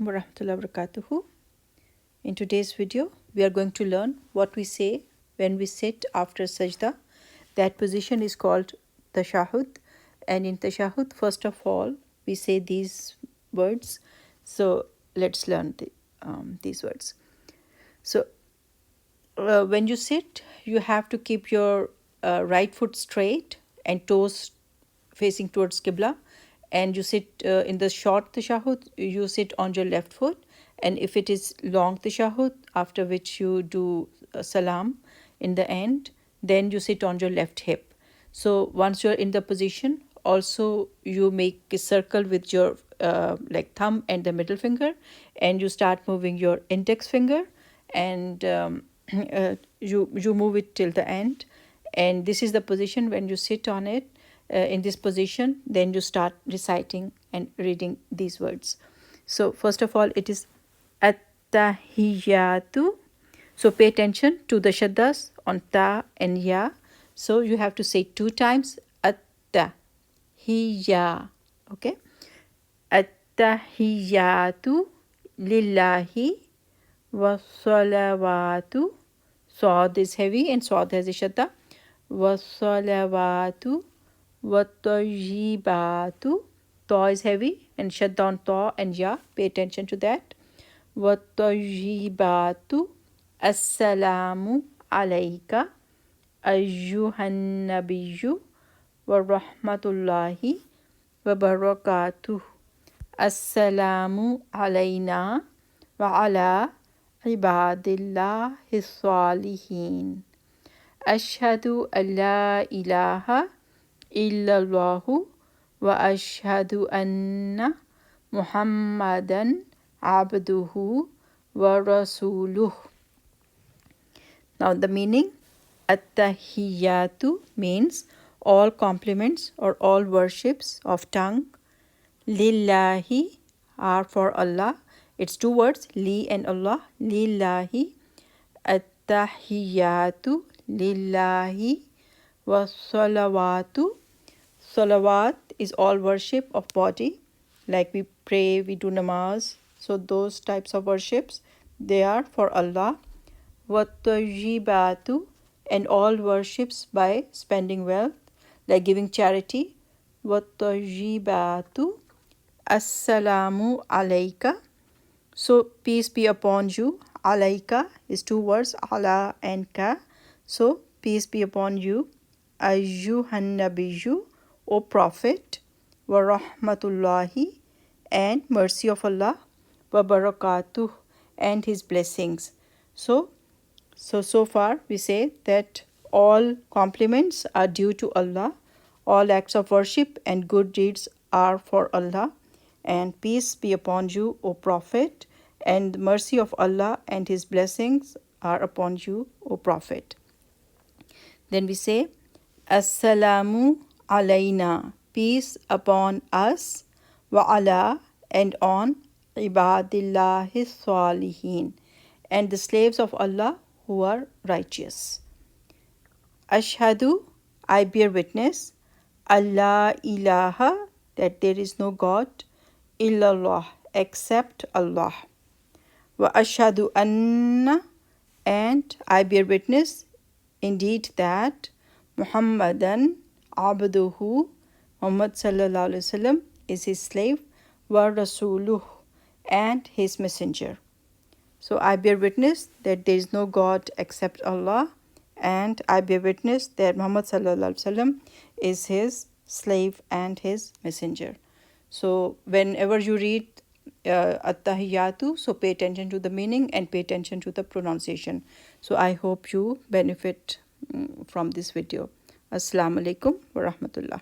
warahmatullahi wabarakatuh. In today's video, we are going to learn what we say when we sit after sajda. That position is called Tashahud. And in Tashahud, first of all, we say these words. So let's learn these words. So when you sit, you have to keep your right foot straight and toes facing towards Qibla. And you sit in the short tashahud, you sit on your left foot. And if it is long tashahud, after which you do salam in the end, then you sit on your left hip. So once you're in the position, also you make a circle with your like thumb and the middle finger, and you start moving your index finger, and you move it till the end. And this is the position when you sit on it. In this position, then you start reciting and reading these words. So first of all, it is at-tahiyatu. So pay attention to the shaddas on ta and ya. So you have to say 2 times at-tahiyya. Okay. At-tahiyatu lillahi wa salawatu. Sawd is heavy and Sawd has a shadda. Wa salawatu wa tayyibatu. Ta is heavy and shadda on ta and ya. Pay attention to that. Wa tayyibatu. Assalamu alayka ayyuhan nabiyyu wa rahmatullahi wa barakatuh. Assalamu alayna wa ala ibadillahi salihin. Ashhadu an la ilaha illallahu wa ashhadu anna Muhammadan abduhu wa rasuluh. Now the meaning, at-tahiyyatu means all compliments or all worships of tongue. Lillahi are for Allah. It's 2 words, li and Allah. Lillahi. At-tahiyyatu lillahi wa salawatu. Salawat is all worship of body, like we pray, we do namaz. So those types of worships, they are for Allah. Wa tayyibatu, and all worships by spending wealth, like giving charity. Wa tayyibatu. Assalamu alayka. So peace be upon you. Alayka is 2 words, ala and ka. So peace be upon you. Ayyuhan nabiyyu, O Prophet. Wa rahmatullahi, and mercy of Allah. Wa barakatuh, and his blessings. So far we say that all compliments are due to Allah. All acts of worship and good deeds are for Allah. And peace be upon you, O Prophet, and the mercy of Allah and his blessings are upon you, O Prophet. Then we say, Assalamu alayna, peace upon us, wa ala, and on ibadillahi salihin, and the slaves of Allah who are righteous. Ashhadu, I bear witness, Allah ilaha, that there is no God, illallah, except Allah. Wa ashhadu anna, and I bear witness indeed that Muhammadan abduhu, Muhammad sallallahu alaihi wasallam is his slave, wa rasuluh, and his messenger. So I bear witness that there is no God except Allah, and I bear witness that Muhammad sallallahu alaihi wasallam is his slave and his messenger. So whenever you read at-tahiyyatu, so pay attention to the meaning and pay attention to the pronunciation. So I hope you benefit from this video. Assalamu alaikum wa rahmatullah.